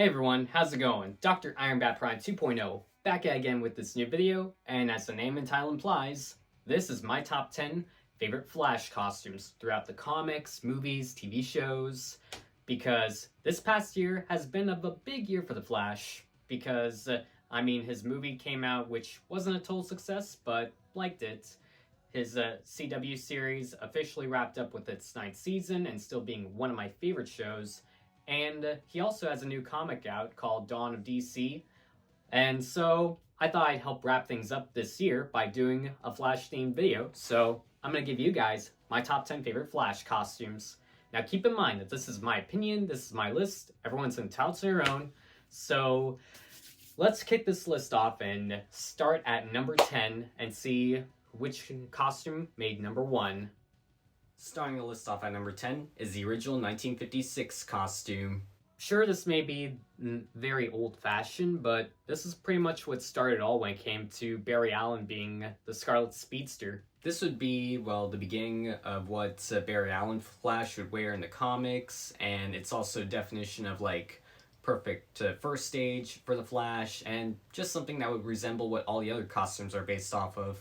Hey everyone, how's it going? Dr. Iron Bat Prime 2.0 back again with this new video, and as the name and title implies, this is my top 10 favorite Flash costumes throughout the comics, movies, TV shows, because this past year has been a big year for the Flash, because, his movie came out which wasn't a total success, but liked it. His CW series officially wrapped up with its 9th season and still being one of my favorite shows. And he also has a new comic out called Dawn of DC. And so I thought I'd help wrap things up this year by doing a Flash themed video. So I'm going to give you guys my top 10 favorite Flash costumes. Now keep in mind that this is my opinion, this is my list, everyone's entitled to their own. So let's kick this list off and start at number 10 and see which costume made number 1. Starting the list off at number 10 is the original 1956 costume. Sure, this may be very old-fashioned, but this is pretty much what started it all when it came to Barry Allen being the Scarlet Speedster. This would be, well, the beginning of what Barry Allen Flash would wear in the comics, and it's also a definition of, like, perfect first stage for the Flash, and just something that would resemble what all the other costumes are based off of.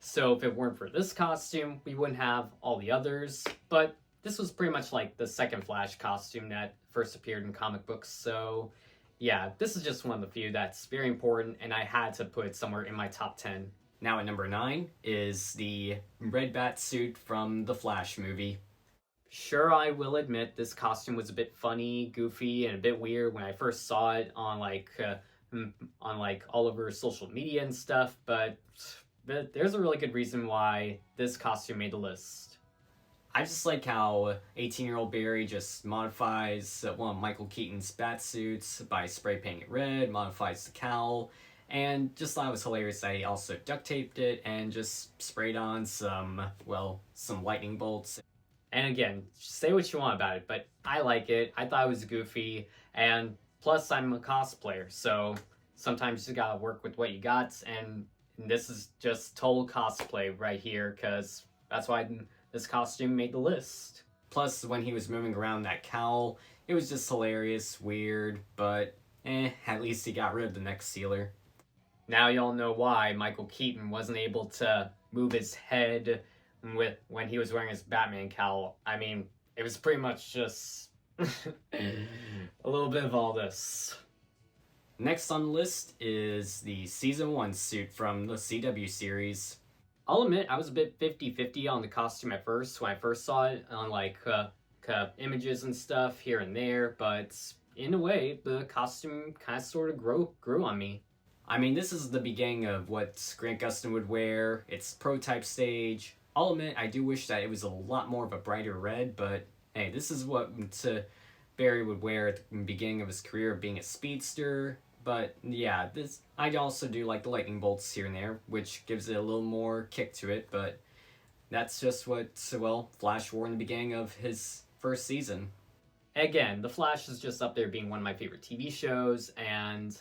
So if it weren't for this costume, we wouldn't have all the others, but this was pretty much like the second Flash costume that first appeared in comic books, so yeah, this is just one of the few that's very important, and I had to put it somewhere in my top 10. Now at number 9 is the red bat suit from the Flash movie. Sure, I will admit this costume was a bit funny, goofy, and a bit weird when I first saw it on all over social media and stuff, but there's a really good reason why this costume made the list. I just like how 18-year-old Barry just modifies one of Michael Keaton's bat suits by spray painting it red, modifies the cowl, and just thought it was hilarious that he also duct taped it and just sprayed on some lightning bolts. And again, say what you want about it, but I like it. I thought it was goofy, and plus I'm a cosplayer, so sometimes you gotta work with what you got, and this is just total cosplay right here, because that's why this costume made the list. Plus, when he was moving around that cowl, it was just hilarious, weird, but at least he got rid of the neck sealer. Now y'all know why Michael Keaton wasn't able to move his head when he was wearing his Batman cowl. I mean, it was pretty much just a little bit of all this. Next on the list is the Season 1 suit from the CW series. I'll admit, I was a bit 50-50 on the costume at first when I first saw it on images and stuff here and there, but in a way, the costume kind of sort of grew on me. I mean, this is the beginning of what Grant Gustin would wear. It's prototype stage. I'll admit, I do wish that it was a lot more of a brighter red, but hey, this is what Barry would wear at the beginning of his career of being a speedster. But yeah, I also do like the lightning bolts here and there, which gives it a little more kick to it, but that's just what, Flash wore in the beginning of his first season. Again, The Flash is just up there being one of my favorite TV shows, and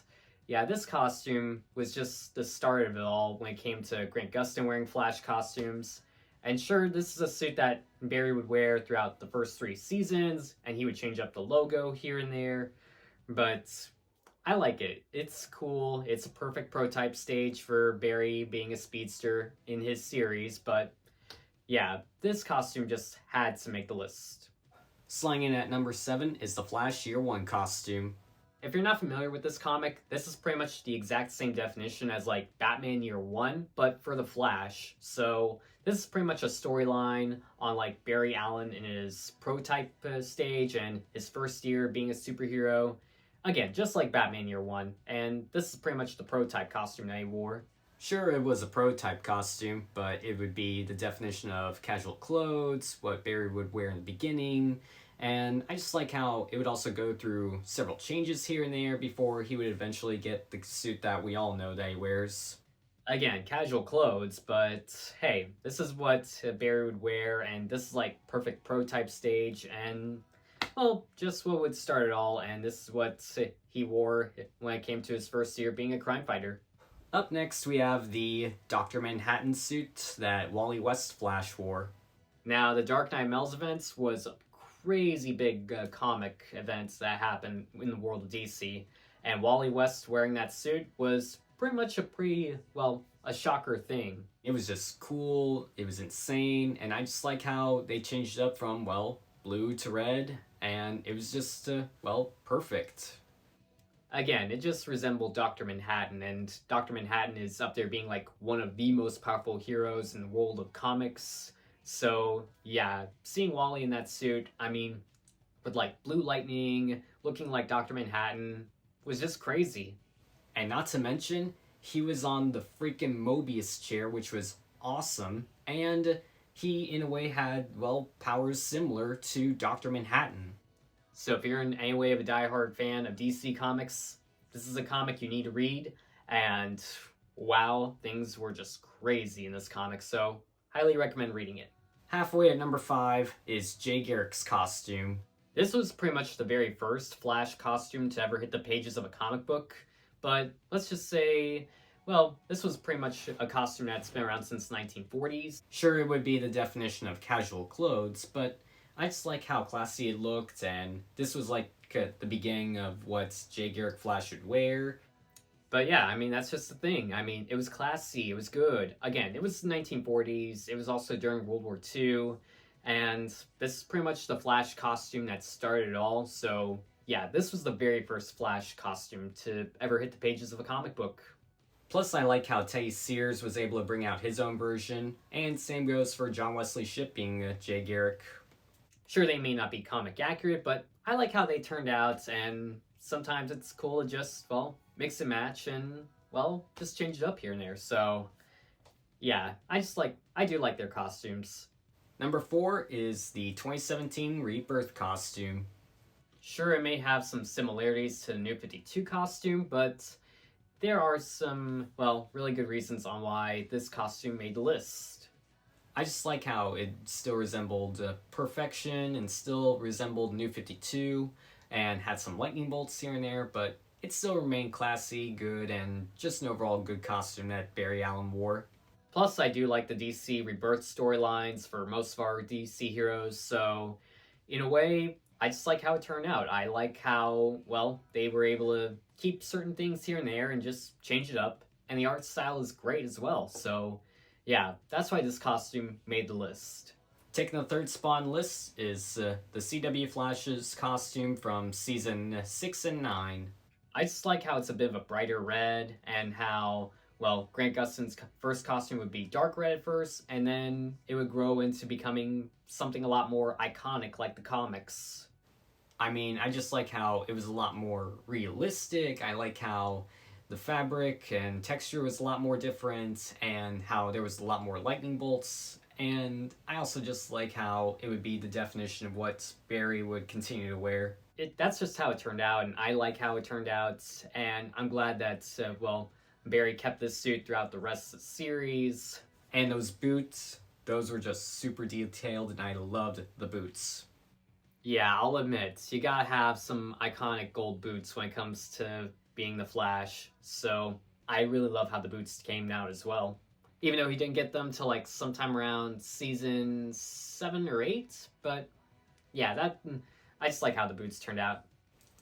yeah, this costume was just the start of it all when it came to Grant Gustin wearing Flash costumes. And sure, this is a suit that Barry would wear throughout the first 3 seasons, and he would change up the logo here and there, but I like it. It's cool. It's a perfect prototype stage for Barry being a speedster in his series, but yeah, this costume just had to make the list. Slanging in at number 7 is the Flash Year 1 costume. If you're not familiar with this comic, this is pretty much the exact same definition as like Batman Year 1, but for the Flash. So this is pretty much a storyline on like Barry Allen in his prototype stage and his first year being a superhero. Again, just like Batman Year 1, and this is pretty much the prototype costume that he wore. Sure, it was a prototype costume, but it would be the definition of casual clothes, what Barry would wear in the beginning, and I just like how it would also go through several changes here and there before he would eventually get the suit that we all know that he wears. Again, casual clothes, but hey, this is what Barry would wear, and this is like perfect prototype stage, and well, just what would start it all, and this is what he wore when it came to his first year being a crime fighter. Up next, we have the Dr. Manhattan suit that Wally West Flash wore. Now, the Dark Knight Mel's events was crazy big comic events that happened in the world of DC. And Wally West wearing that suit was pretty much a shocker thing. It was just cool, it was insane, and I just like how they changed it up from, well, blue to red, and it was just, perfect. Again, it just resembled Dr. Manhattan, and Dr. Manhattan is up there being like one of the most powerful heroes in the world of comics. So, yeah, seeing Wally in that suit, I mean, with like blue lightning, looking like Dr. Manhattan, was just crazy. And not to mention, he was on the freaking Mobius chair, which was awesome, and he, in a way, had, powers similar to Dr. Manhattan. So if you're in any way of a diehard fan of DC Comics, this is a comic you need to read, and wow, things were just crazy in this comic, so highly recommend reading it. Halfway at number 5 is Jay Garrick's costume. This was pretty much the very first Flash costume to ever hit the pages of a comic book, but let's just say, this was pretty much a costume that's been around since the 1940s. Sure, it would be the definition of casual clothes, but I just like how classy it looked, and this was like the beginning of what Jay Garrick Flash would wear. But yeah, I mean, that's just the thing. I mean, it was classy, it was good. Again, it was the 1940s, it was also during World War II, and this is pretty much the Flash costume that started it all, so yeah, this was the very first Flash costume to ever hit the pages of a comic book. Plus, I like how Teddy Sears was able to bring out his own version, and same goes for John Wesley Shipp being Jay Garrick. Sure, they may not be comic accurate, but I like how they turned out, and sometimes it's cool to just, mix and match and, just change it up here and there. So, yeah, I do like their costumes. Number 4 is the 2017 Rebirth costume. Sure, it may have some similarities to the New 52 costume, but there are some, really good reasons on why this costume made the list. I just like how it still resembled perfection and still resembled New 52 and had some lightning bolts here and there, but it still remained classy, good, and just an overall good costume that Barry Allen wore. Plus, I do like the DC Rebirth storylines for most of our DC heroes, so in a way, I just like how it turned out. I like how, they were able to keep certain things here and there and just change it up, and the art style is great as well, so yeah, that's why this costume made the list. Taking the third spot on the list is the CW Flash's costume from season 6 and 9. I just like how it's a bit of a brighter red, and how, Grant Gustin's first costume would be dark red at first, and then it would grow into becoming something a lot more iconic like the comics. I mean, I just like how it was a lot more realistic. I like how the fabric and texture was a lot more different, and how there was a lot more lightning bolts. And I also just like how it would be the definition of what Barry would continue to wear. That's just how it turned out, and I like how it turned out, and I'm glad that, Barry kept this suit throughout the rest of the series. And those boots, those were just super detailed, and I loved the boots. Yeah, I'll admit, you gotta have some iconic gold boots when it comes to being the Flash, so I really love how the boots came out as well. Even though he didn't get them till sometime around season 7 or 8, but yeah, I just like how the boots turned out.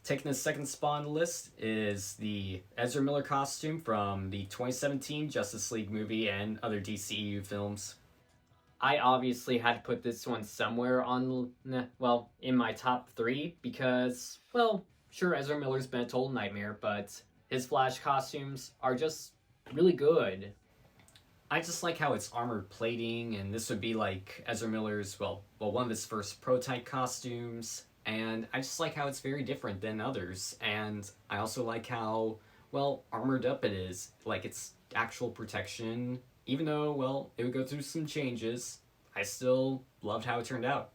Taking the second spot on the list is the Ezra Miller costume from the 2017 Justice League movie and other DCEU films. I obviously had to put this one somewhere on, in my top 3 because, sure, Ezra Miller's been a total nightmare, but his Flash costumes are just really good. I just like how it's armored plating, and this would be like Ezra Miller's, one of his first prototype costumes, and I just like how it's very different than others, and I also like how, armored up it is, like it's actual protection. Even though, it would go through some changes, I still loved how it turned out.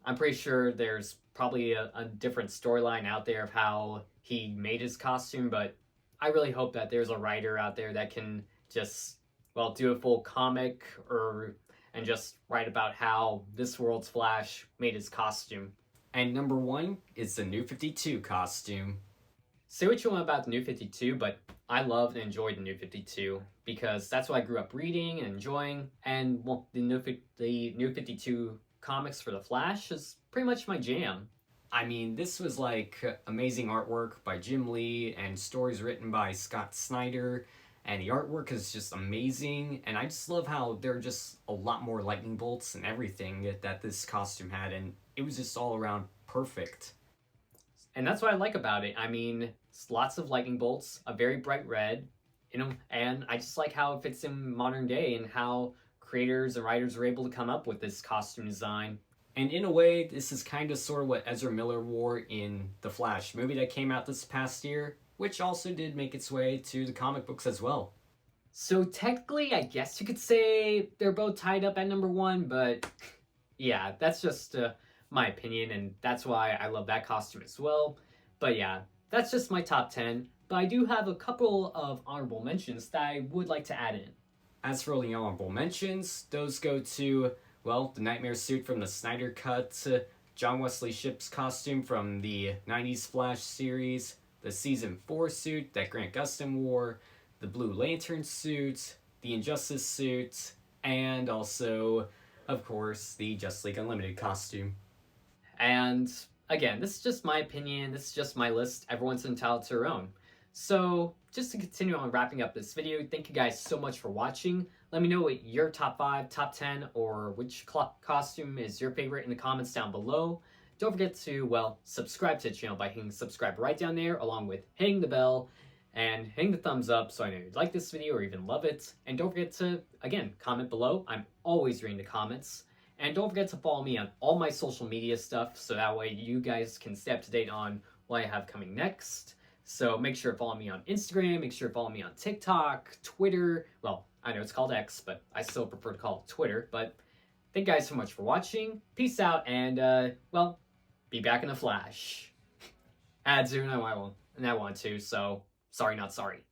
I'm pretty sure there's probably a different storyline out there of how he made his costume, but I really hope that there's a writer out there that can just, do a full comic and just write about how this world's Flash made his costume. And number 1 is the New 52 costume. Say what you want about the New 52, but I loved and enjoyed the New 52 because that's what I grew up reading and enjoying, and the New 52 comics for the Flash is pretty much my jam. I mean, this was like amazing artwork by Jim Lee and stories written by Scott Snyder, and the artwork is just amazing. And I just love how there are just a lot more lightning bolts and everything that this costume had, and it was just all around perfect. And that's what I like about it. I mean, it's lots of lightning bolts, a very bright red, and I just like how it fits in modern day and how creators and writers were able to come up with this costume design. And in a way, this is kind of sort of what Ezra Miller wore in the Flash movie that came out this past year, which also did make its way to the comic books as well. So technically, I guess you could say they're both tied up at number one, but yeah, that's just my opinion, and that's why I love that costume as well. But yeah, that's just my top 10, but I do have a couple of honorable mentions that I would like to add in. As for the honorable mentions, those go to, well, the Nightmare suit from the Snyder Cut, John Wesley Shipp's costume from the 90s Flash series, the Season 4 suit that Grant Gustin wore, the Blue Lantern suit, the Injustice suit, and also, of course, the Justice League Unlimited costume. And again, this is just my opinion, this is just my list, everyone's entitled to their own. So, just to continue on wrapping up this video, thank you guys so much for watching. Let me know what your top 5, top 10, or which costume is your favorite in the comments down below. Don't forget to, well, subscribe to the channel by hitting subscribe right down there, along with hitting the bell and hitting the thumbs up so I know you like this video or even love it. And don't forget to, again, comment below. I'm always reading the comments. And don't forget to follow me on all my social media stuff so that way you guys can stay up to date on what I have coming next. So make sure to follow me on Instagram, make sure to follow me on TikTok, Twitter. Well, I know it's called X, but I still prefer to call it Twitter. But thank you guys so much for watching. Peace out, and, well, be back in a flash. Add soon, I want to, so sorry not sorry.